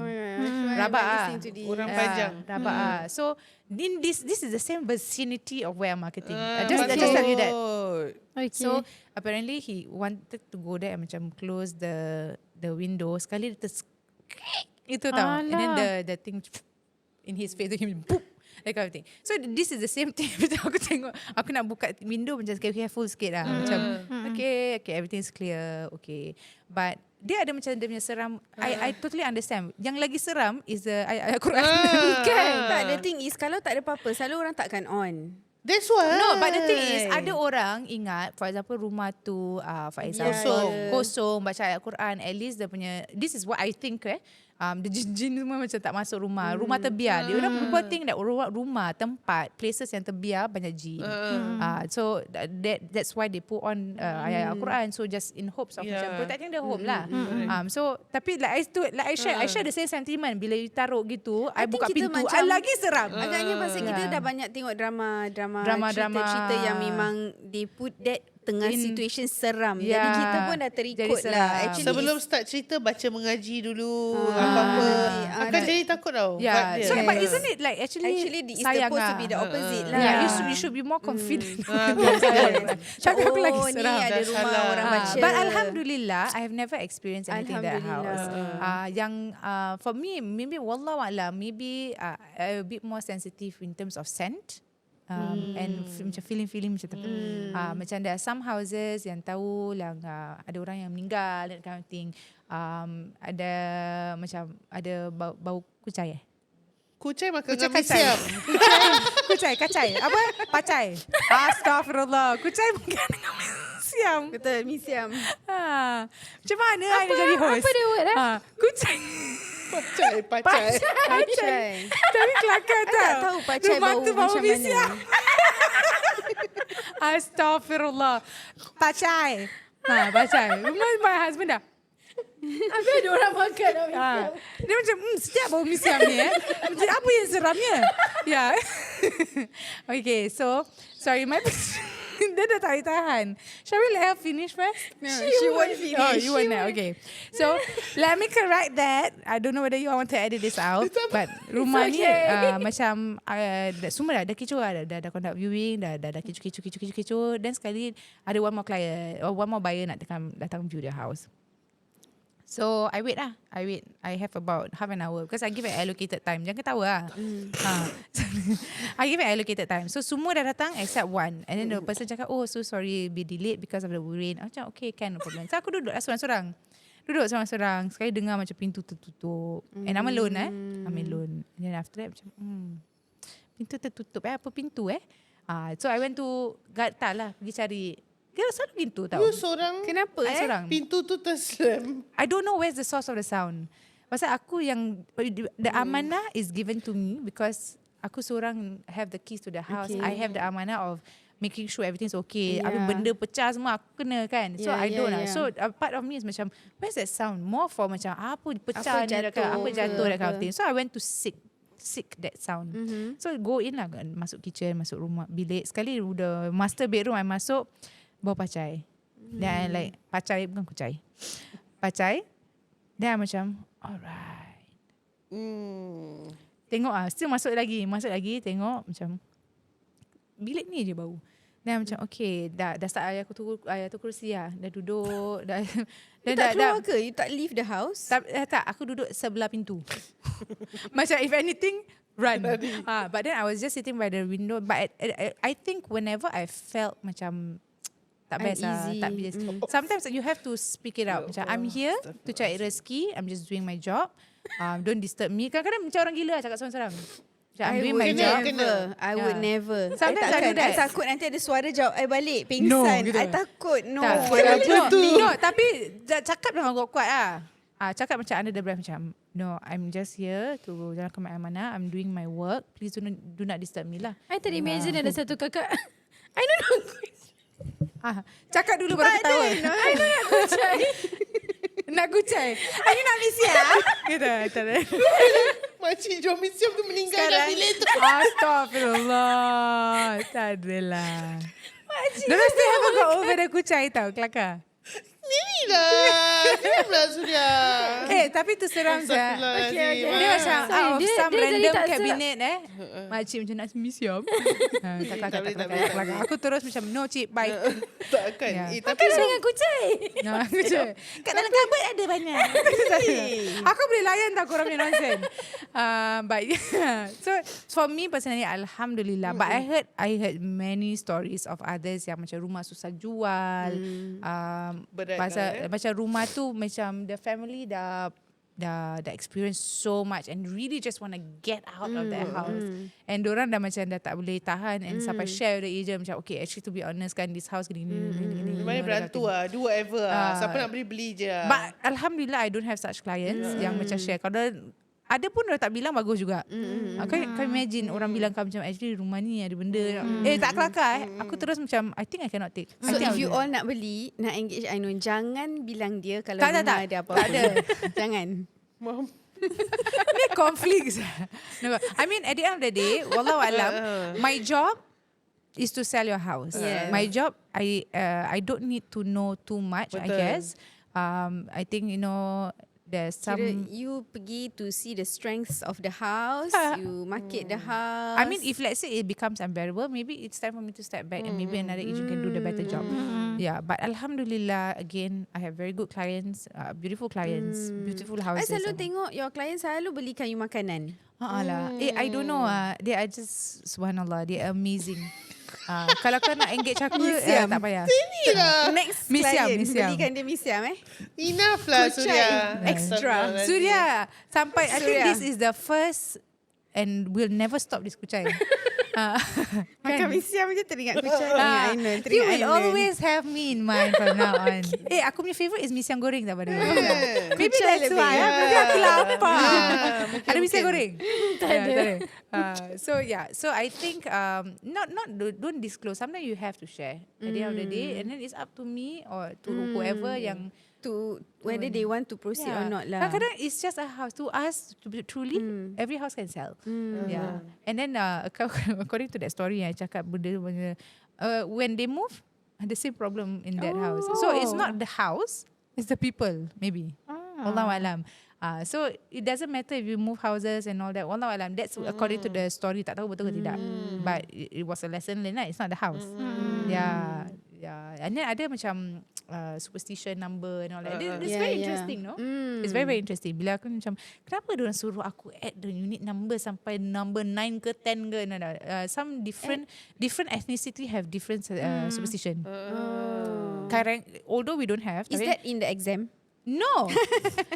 rabak orang panjang. Rabak So this is the same vicinity of where I'm marketing. I just tell you that. Okay. So apparently he wanted to go there and macam close the window. Sekali dia itu tau. And then the thing in his face, him boop, that kind of thing. So this is the same thing. Aku tengok, aku nak buka window macam careful sikit lah. Macam okay, everything's clear, okay. But dia ada macam dia punya seram. I totally understand. Yang lagi seram is the ayat Al-Quran. Kan? Tak, the thing is kalau tak ada apa-apa, selalu orang takkan on. That's why. No, but the thing is, ada orang ingat, for example, rumah tu, for example, kosong, baca ayat Quran, at least dia punya, this is what I think, the jin semua macam tak masuk rumah. Rumah terbiar. Dia orang people think that rumah, tempat, places yang terbiar banyak jin. So that's why they put on ayat Al-Quran. So just in hopes of macam protecting the home lah. So tapi like I share the same sentiment. Bila you taruh gitu, I buka pintu, I lagi seram. Agaknya pasal kita dah banyak tengok drama cerita-cerita yang memang they put that tengah situation seram. Jadi kita pun dah terikut lah. Actually, sebelum start cerita baca mengaji dulu apa-apa. Akan jadi takut tau. So but isn't it like actually it's supposed to be the opposite lah. Yeah, you should be more confident. Tapi aku lagi seram. Ni ada rumah orang baca. But Alhamdulillah, I have never experienced anything in that house. Yang for me, maybe wallahu a'lam, maybe a bit more sensitive in terms of scent. And macam feeling macam tu. Macam there are some houses yang tahu lah ada orang yang meninggal, that kind of thing. ada macam ada bau kucai Kucai makan Kucai dengan kacai. misiam. Kucai, kacai. Apa? Pacai. Astagfirullah. Kucai bukan dengan misiam. Betul, misiam. Macam mana I nak jadi host? Apa dia word Kucai. Pacai. Pacai. Tapi kelakar I tau. tak tahu pacai Rumah bau tu bau macam misiam. mana. Astagfirullah. Pacai. Pacai. My husband dah. Habis ada orang makan Dia macam sedap bau misiam ni Apa yang seramnya? Ya. Okay, so sorry my dia dah tak tahan. Shall we let her finish first? No, she won't finish. Oh, you won't now. Okay. So let me correct that. I don't know whether you want to edit this out, but rumah ni macam semua dah kecoh lah. Dah conduct viewing, dah kecoh. Dan sekali ada one more client or one more buyer nak datang view the house. So I wait. I have about half an hour because I give an allocated time. Jangan ketawa lah. I give an allocated time. So semua dah datang except one. And then the person cakap, oh so sorry be delayed because of the rain. Macam okay can, no problem. So aku duduk lah seorang-seorang. Sekali dengar macam pintu tertutup. And I'm alone I'm alone. And then after that macam pintu tertutup apa pintu So I went to tak lah pergi cari. Dia selalu pintu tau. You seorang. Kenapa Seorang. Pintu tu terslam. I don't know where's the source of the sound. Pasal aku yang the amanah is given to me because aku seorang have the keys to the house. Okay. I have the amanah of making sure everything's okay. Yeah. Habis benda pecah semua aku kena kan. So I don't lah. yeah. So a part of me is macam where's that sound? More for macam apa pecah Apa ni, jatuh apa jatuh that kind of ke? thing. So I went to seek that sound. So go in lah, masuk kitchen, masuk rumah bilik. Sekali the master bedroom I masuk bau pacai. Then I like pacai bukan kucai. Pacai. Then I macam alright. Tengok still masuk lagi tengok macam bilik ni je bau. Then macam okay, dah start ayah tu kursi lah. Dah duduk, dah You tak keluar ke? You tak leave the house? tak, aku duduk sebelah pintu. Macam if anything run. But then I was just sitting by the window. But I think whenever I felt macam tak best lah, uneasy. tak best. Sometimes you have to speak it out. Macam I'm here to cari rezeki. I'm just doing my job. Don't disturb me. Kadang-kadang macam orang gila cakap seorang-seorang. Macam I'm doing my job. I would never. Sometimes I do that. I takut nanti ada suara jawab I balik pingsan. gitu. I takut. No. No, tapi cakap dengan kuat-kuat lah. Cakap macam under the breath macam no, I'm just here to jalankan my amanah. I'm doing my work. Please do not disturb me lah. I tadi imagine ada satu kakak I don't know. Cakap dulu baru ketawa. I know nak kucai. Nak kucai. Ini nak misiam. Gitu. Makcik jual misiam tu meninggal dalam bilik tu. Astagfirullah. Tak adalah. Don't still have got over the kucai tau. Kelakar. Ni lah. Diamlah sudah. Tapi tu seram saya. Okay. Dia macam Sorry, out of dia- some dia jadi random tak cabinet makcik macam nak misiam. Tak kelakar. Aku terus macam no cik bye. Takkan. Ya. Tapi Kan dengan kucai. Kucai. Kat dalam kabut ada banyak. Aku boleh layan tak korang punya nonsense. But yeah. So for me personally alhamdulillah. But I heard many stories of others yang macam rumah susah jual. Berat Pasal macam rumah tu macam the family dah experience so much and really just want to get out of that house. And diorang dah macam dah tak boleh tahan and sampai share with the agent macam okay actually to be honest kan this house gini. mana berantu lah. Do whatever lah. Siapa nak beli je lah. But alhamdulillah I don't have such clients yang macam share. Kalau ada pun orang tak bilang bagus juga. Kau imagine orang bilang kau macam actually rumah ni ada benda. Tak kelakar Aku terus macam I think I cannot take. So I think if you I'll do all nak beli, nak engage Ainon, jangan bilang dia kalau Tak, rumah tak. ada apa-apa. Tak ada. Jangan. Mom. ni conflicts. No, I mean at the end of the day, wallahu alam, my job is to sell your house. Yes. My job, I don't need to know too much. I Betul. guess. I think there's some. Kira you pergi to see the strengths of the house, you market the house. I mean, if let's say it becomes unbearable, maybe it's time for me to step back and maybe another agent can do the better job. Yeah, but alhamdulillah, again, I have very good clients, beautiful clients, beautiful I houses. selalu tengok your clients selalu belikan you makanan. Lah. I don't know. They are just subhanallah. They are amazing. Kalau kau nak engage aku, Misiam. tak payah. Ni lah. Next Misiam, client misiam. belikan dia misiam Enough lah Kucai. Surya. Extra. Surya, sampai I think Surya. this is the first and we'll never stop this kucai. Makan misiam je teringat kucai. Ainon, You teringat will Ainon. always have me in mind from now on. Aku punya favourite is misiam goreng tak pada. Maybe Kucai that's lebih. why. Maybe aku lapar. Ada misiam mungkin. goreng? Tak ada. So I think don't disclose. Sometimes you have to share at the end of the day, and then it's up to me or to whoever yang To whether they want to proceed or not lah. Kadang-kadang it's just a house. To us, to be truly, every house can sell. Yeah. And then according to that story yang I cakap benda when they move, the same problem in that house. So it's not the house, it's the people maybe. Wallahu alam. So it doesn't matter if you move houses and all that. Wallahu alam. That's according to the story. Tak tahu betul ke tidak. But it was a lesson learned. It's not the house. Yeah. And then ada macam superstition number and all that. It's very interesting, no? It's very, very interesting. Bila aku macam, kenapa diorang suruh aku add the unit number sampai number 9 ke 10 ke? No. Some different ethnicity have different superstition. Although we don't have. Is that in the exam? No.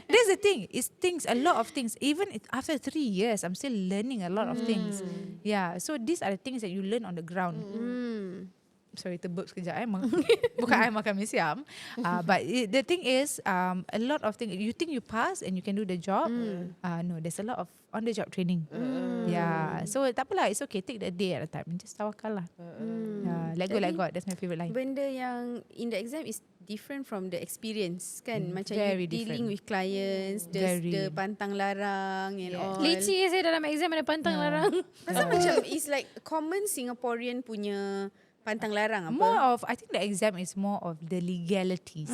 That's the thing. It's things, a lot of things. Even after 3 years, I'm still learning a lot of things. Yeah. So these are the things that you learn on the ground. Sorry, terburp sekejap. Bukan I makan misiam. But the thing is, a lot of things, you think you pass and you can do the job. No, there's a lot of on-the-job training. Yeah. So tak apalah, it's okay. Take the day at a time. Just tawakal lah. Let go, let God. That's my favourite line. Benda yang in the exam is different from the experience kan. Macam Very you dealing different. with clients, the pantang larang and all. Leceh saya dalam exam ada pantang larang. Pasal macam it's like common Singaporean punya pantang larang apa? More of, I think the exam is more of the legalities,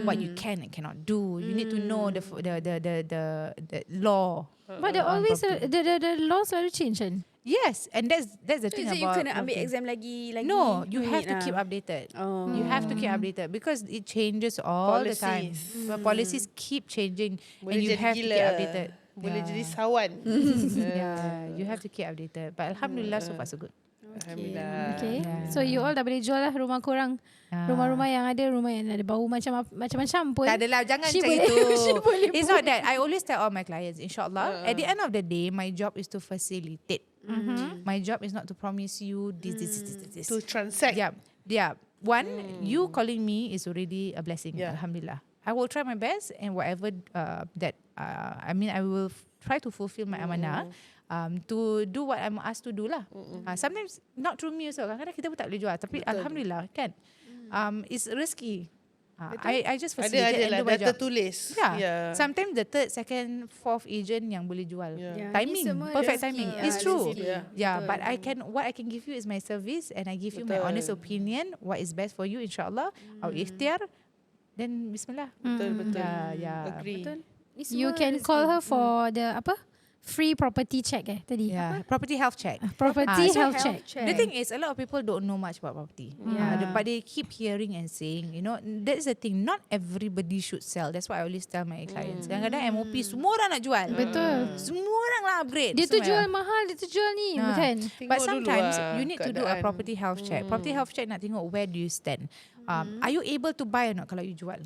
what you can and cannot do. You need to know the law. But the always the law selalu change kan. Yes, and that's the thing So about. you kena ambil exam lagi. No, you need have to lah. keep updated. Oh. You have to keep updated because it changes all the time. Policies. Policies keep changing, and Boleh you jadi have to gila. keep updated. Boleh jadi sawan. Yeah, you have to keep updated. But alhamdulillah, so far so good. Alhamdulillah. Okay. Yeah. So you all dah boleh jual lah rumah korang. Rumah-rumah yang ada, rumah yang ada bau macam-macam pun. Tak adalah, jangan She macam boleh- itu. she boleh It's not that. I always tell all my clients, insyaAllah, at the end of the day, my job is to facilitate. My job is not to promise you this. To transact. Yeah. One, you calling me is already a blessing. Yeah. Alhamdulillah. I will try my best and whatever that, I will try to fulfill my amanah. To do what I'm asked to do lah. Sometimes not through me also. Kadang-kadang kita pun tak boleh jual. Tapi alhamdulillah kan. It's risky. I just facilitate Ada and do lah my dah job. tertulis. Yeah. Sometimes the third, second, fourth agent yang boleh jual. Yeah. Timing, Ini semua perfect rezeki. timing. Ah, It's true. rezeki. Yeah, but what I can give you is my service and I give you my honest opinion. What is best for you, insyaAllah. Our ikhtiar. Then bismillah. Betul. Yeah. Agree. Betul. Ni You semua can rezeki. call her for the free property check tadi. Yeah. Property health check. Property So health check. The thing is, a lot of people don't know much about property. But they keep hearing and saying, that's the thing. Not everybody should sell. That's what I always tell my clients. Kadang-kadang MOP semua orang nak jual. Betul. Semua orang lah upgrade. Dia tu semua jual lah. mahal, dia tu jual ni, bukan? But Tengok dulu sometimes lah you need to do a keadaan. property health check. Property health check nak tengok where do you stand. Are you able to buy or not kalau you jual?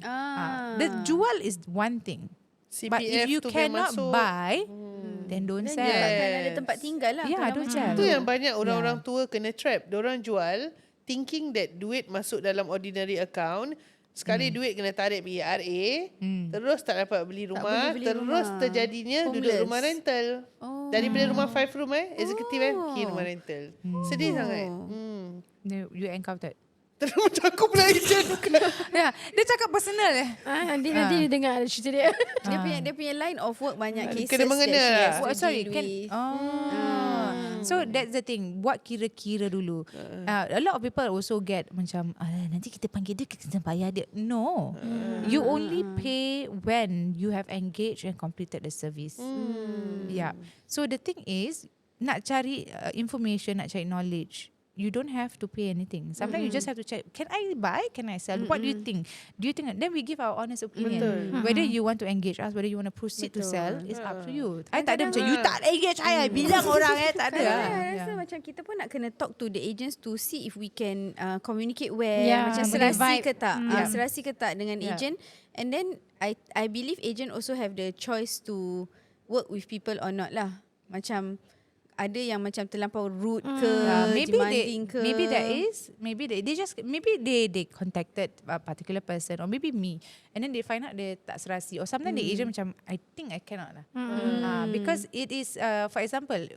The jual is one thing. But if you tu cannot masuk. buy, then don't sell. Kan ada tempat tinggal lah. Yeah, kalau don't macam sell. Itu yang banyak orang-orang tua kena trap. Diorang jual thinking that duit masuk dalam ordinary account. Sekali duit kena tarik pergi RA. Terus tak dapat beli rumah. boleh beli Terus rumah. terjadinya duduk Homeless. rumah rental. Daripada rumah 5 room executive pergi rumah rental. Sedih sangat. You encountered. Terus macam aku pula agent. Yeah, dia cakap personal Nanti dia dengar ada cerita dia. dia punya line of work banyak cases Kena mengena that she lah. has to Sorry, deal can with. So that's the thing. Buat kira-kira dulu. A lot of people also get macam nanti kita panggil dia, kita bayar dia. No. You only pay when you have engaged and completed the service. Yeah. So the thing is, nak cari information, nak cari knowledge. you don't have to pay anything. Sometimes you just have to check, can I buy, can I sell? What do you think? Then we give our honest opinion. Whether you want to engage us, whether you want to proceed to sell, it's up to you. I tak ada macam you tak engage I bilang orang tak ada. I rasa macam kita pun nak kena talk to the agents to see if we can communicate well, macam boleh serasi vibe. ke tak, serasi ke tak dengan agent. And then I believe agent also have the choice to work with people or not lah. Macam ada yang macam terlampau rude ke, demanding ke. Maybe they contacted a particular person or maybe me, and then they find out they tak serasi, or sometimes the agent macam I think I cannot lah. Because it is for example,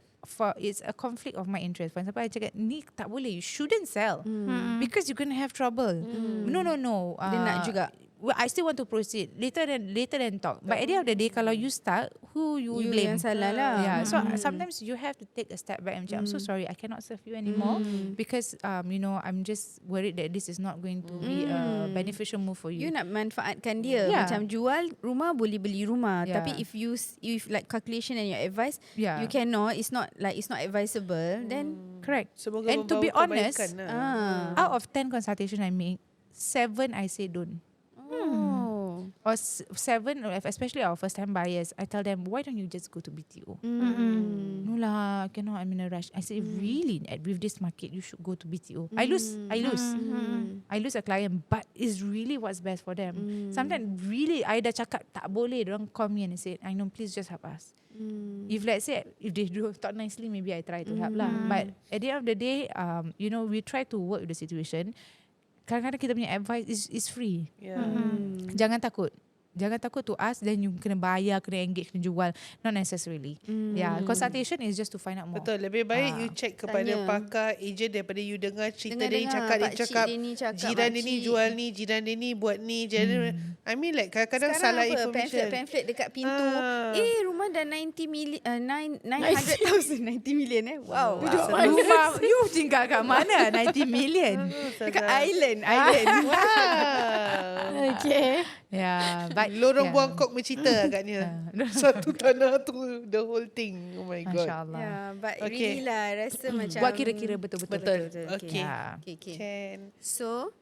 it's a conflict of my interest. For example, I cakap ni tak boleh, you shouldn't sell because you're gonna have trouble. No. Dia nak juga. Well, I still want to proceed. Later then talk. But at the end of the day, kalau you start, who you blame? Yang salah lah. Yeah. So sometimes you have to take a step back and macam, I'm so sorry, I cannot serve you anymore because I'm just worried that this is not going to be a beneficial move for you. You nak manfaatkan dia. Macam jual rumah boleh beli rumah. Tapi if like calculation and your advice, you cannot. It's not advisable. Then correct. Semoga and to be membawa honest, kebaikan lah. out of 10 consultation I make, 7 I say don't. Or 7, especially our first time buyers, I tell them, why don't you just go to BTO? No lah, cannot, I'm in a rush. I say, really, with this market, you should go to BTO. I lose a client, but it's really what's best for them. Sometimes really, I dah cakap tak boleh, diorang call me and say, Ainon, please just help us. If let's say, if they do talk nicely, maybe I try to help lah. But at the end of the day, we try to work with the situation. Kadang-kadang kita punya advice is free. Jangan takut to ask, then you kena bayar, kena engage, kena jual. Not necessarily. Consultation is just to find out more. Betul, lebih baik you check kepada pakar, agent daripada you dengar cerita dia ni cakap jiran dia ni jual ni, jiran dia ni buat ni. I mean like kadang-kadang salah information. Pamphlet dekat pintu. Rumah dah 90 million 900,000 90 million Wow. Rumah you tinggal kat mana 90 million? Dekat island. Wow. Okay. But lorong buangkok mencerita agaknya. Satu tanah tu, the whole thing. Oh my God. InsyaAllah. But really lah, rasa macam buat kira-kira betul-betul. Okay. So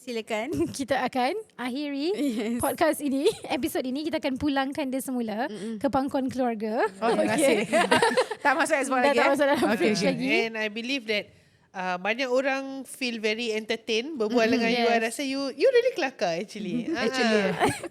silakan. Kita akan akhiri podcast ini, episod ini. Kita akan pulangkan dia semula ke pangkuan keluarga. Terima kasih. Tak masuk export lagi. Tak masuk dalam fridge lagi. And I believe that banyak orang feel very entertained berbual dengan you. I rasa you really kelakar actually.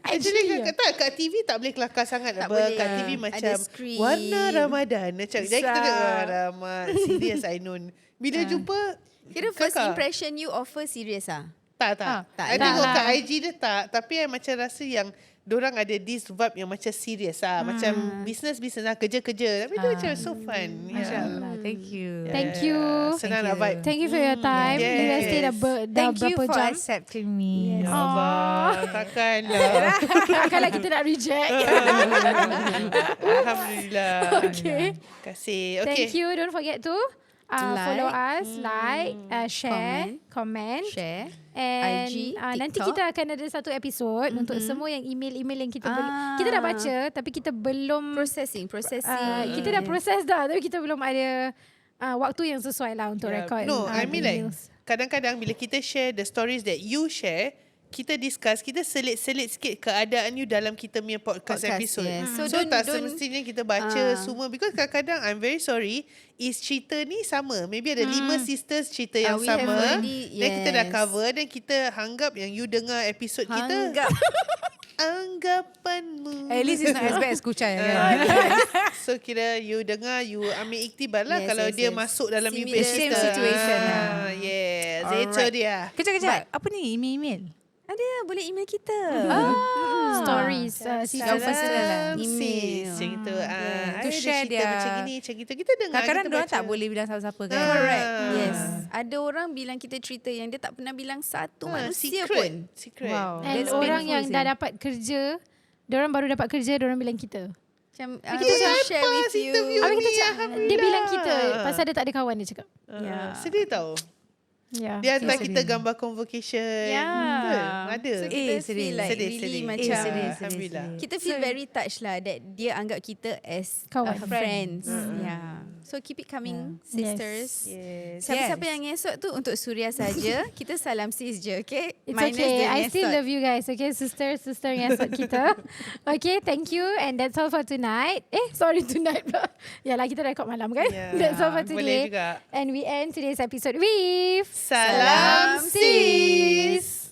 Actually kat TV tak boleh kelakar sangat. Kat TV macam warna Ramadan. Jadi kita tengok serious Ainon. Bila jumpa Kira first impression you offer serious Tak. I tengok kat IG dia tak. Tapi I macam rasa yang dorang ada this vibe yang macam serious macam business kerja. Tapi dia macam so fun. InsyaAllah. Thank you. Thank you. Senang nak vibe. Thank you for your time. Kita stay dah Thank you berapa for jam. accepting me. Ya Allah, takkan lah. Takkanlah kita nak reject. Alhamdulillah. Okay. Terima kasih. Okay. Thank you. Don't forget to follow us, share, comment. And IG, nanti TikTok. kita akan ada satu episod untuk semua yang email yang kita kita dah baca tapi kita belum processing. Kita dah proses dah tapi kita belum ada waktu yang sesuai lah untuk record. No, I mean like emails. kadang-kadang bila kita share the stories that you share, kita discuss, kita selit-selit sikit keadaan you dalam kita punya podcast episode. Yes. So tak semestinya kita baca semua, because kadang-kadang I'm very sorry, is cerita ni sama. Maybe ada 5 sisters cerita yang sama. Dan kita dah cover, dan kita anggap yang you dengar episode kita. Anggapanmu. At least it's not as bad as Kuchai. So kira you dengar, you ambil iktibar lah kalau dia masuk dalam you punya Same cerita. situation. Yes, itu dia. Kejap. Apa ni email? Ada, boleh email kita. Stories. Yang personal email. Macam itu. To share dia. Macam gini, macam gitu. Kita dengar. Kadang-kadang kita diorang baca. tak boleh bilang siapa-siapa kan. Correct. Yes. Ada orang bilang kita cerita yang dia tak pernah bilang satu manusia pun. Secret. Wow. And That's orang painful, yang dah dapat kerja, diorang baru dapat kerja, diorang bilang kita. Macam kita share with you. interview Habis kita ni, cakap, dia bilang kita pasal dia tak ada kawan, dia cakap. Sedih tau. Yeah. Dia hantar So kita sedih. gambar convocation. Yeah. Ada. So kita sedih. feel like Sedih, really sedih. macam Alhamdulillah. kita feel very touched lah that dia anggap kita as Kawan. friends. Yeah. So keep it coming, sisters. Yes. Siapa-siapa yang ngesot tu untuk Suria saja. Kita salam sis je, okay? It's Minus okay. the I still ngesot. love you guys. Okay, sister ngesot kita. Okay, thank you. And that's all for tonight. Sorry, tonight. Yalah, kita record malam kan? Yeah. That's all for Boleh today. juga. And we end today's episode with Salam sis.